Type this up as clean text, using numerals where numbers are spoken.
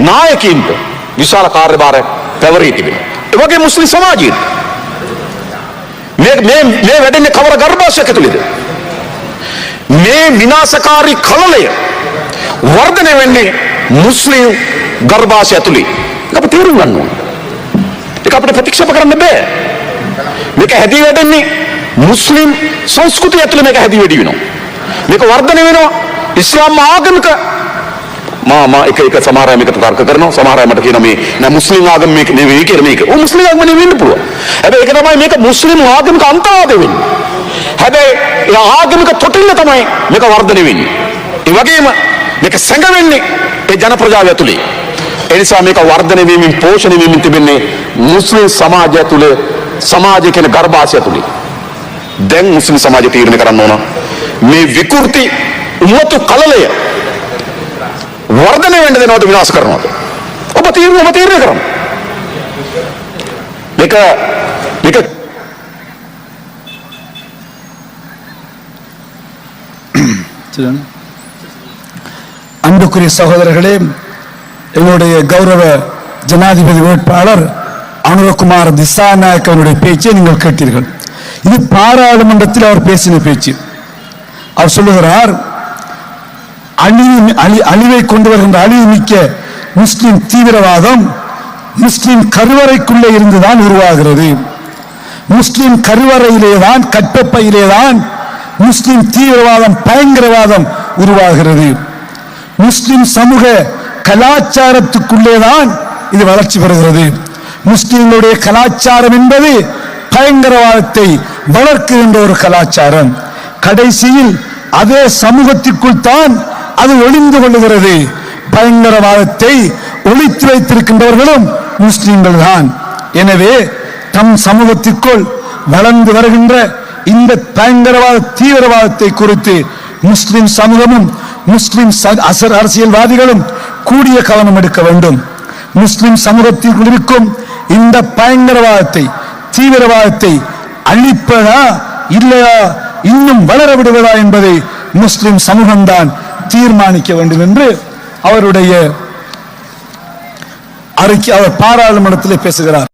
නායකයින්ට විශාල කාර්යභාරය පැවරී තිබෙනවා. ඒ වගේ මුස්ලිම් සමාජයේ මේ වැඩෙන්නේ කවර ගර්භාෂයක තුලද? මේ විනාශකාරී කලලය වර්ධනය වෙන්නේ මුස්ලිම් ගර්භාෂය තුලයි. ඒක අපිට තේරුම් ගන්න ඕනේ. ඒක අපිට ප්‍රතික්ෂේප කරන්න බෑ. මේක හැදී වැඩෙන්නේ මුස්ලිම් සංස්කෘතිය ඇතුළේ මේක හැදී වැඩි වෙනවා. මේක වර්ධනය වෙනවා ඉස්ලාම් ආගමික එක සමහර අය මේකට තර්ක කරනවා. සමහර අය මට කියනවා මේ නෑ මුස්ලිම් ආගම මේක නෙවෙයි කියලා. මේක ඔව් මුස්ලිම් ආගම නෙවෙයි වෙන්න පුළුවන්. හැබැයි ඒක තමයි මේක මුස්ලිම් ආගමික අන්තවාදය වෙන්නේ. හැබැයි ඒ ආගමික තොටිල්ල තමයි මේක වර්ධනය වෙන්නේ. ඒ වගේම මේක සැඟවෙන්නේ ඒ ජන ප්‍රජාව ඇතුලේ. ඒ නිසා මේක වර්ධනය වීමෙන් පෝෂණය වීමෙන් තිබෙන්නේ මුස්ලිම් සමාජය ඇතුලේ සමාජය කියන ගර්භාෂය ඇතුලේ. දැන් මුස්ලිම් සමාජය තීරණය කරන්න ඕන මේ විකෘති උම්මතු කලලය වර්ධනය වෙන්න දෙනවට විනාශ කරනවද? ඔබ තීරණය කරන්න. මේක அன்புக்குரிய சகோதரர்களே, எங்களுடைய கௌரவ ஜனாதிபதி வேட்பாளர் அனுரகுமார் திசாநாயக் அவருடைய பேச்சை நீங்கள் கேட்டீர்கள். இது பாராளுமன்றத்தில் அவர் பேசின பேச்சு. அவர் சொல்லுகிறார், அழிவை கொண்டு வருகின்ற அழிவு மிக்க முஸ்லிம் தீவிரவாதம் முஸ்லிம் கருவறைக்குள்ளே இருந்துதான் உருவாகிறது. முஸ்லிம் கருவறையிலேதான் கட்டப்பையிலேதான் முஸ்லிம் தீவிரவாதம் பயங்கரவாதம் உருவாகிறது. முஸ்லிம் சமூக கலாச்சாரத்துக்குள்ளேதான் இது வளர்ச்சி பெறுகிறது. முஸ்லிம்களுடைய கலாச்சாரம் என்பது பயங்கரவாதத்தை வளர்க்கின்ற ஒரு கலாச்சாரம். கடைசியில் அதே சமூகத்திற்குள் தான் அது ஒளிந்து கொள்ளுகிறது. பயங்கரவாதத்தை ஒளித்து வைத்திருக்கின்றவர்களும் முஸ்லிம்கள் தான். எனவே தம் சமூகத்திற்குள் வளர்ந்து வருகின்ற இந்த பயங்கரவாத தீவிரவாதத்தை குறித்து முஸ்லிம் சமூகமும் முஸ்லிம் அரசியல்வாதிகளும் கூடிய கவனம் எடுக்க வேண்டும். முஸ்லிம் சமூகத்திற்குள் இருக்கும் இந்த பயங்கரவாதத்தை தீவிரவாதத்தை அழிப்பதா இல்லையா இன்னும் வளர விடுவதா என்பதை முஸ்லிம் சமூகம்தான் தீர்மானிக்க வேண்டும் என்று அவருடைய அறிக்கை அவர் பாராளுமன்றத்தில் பேசுகிறார்.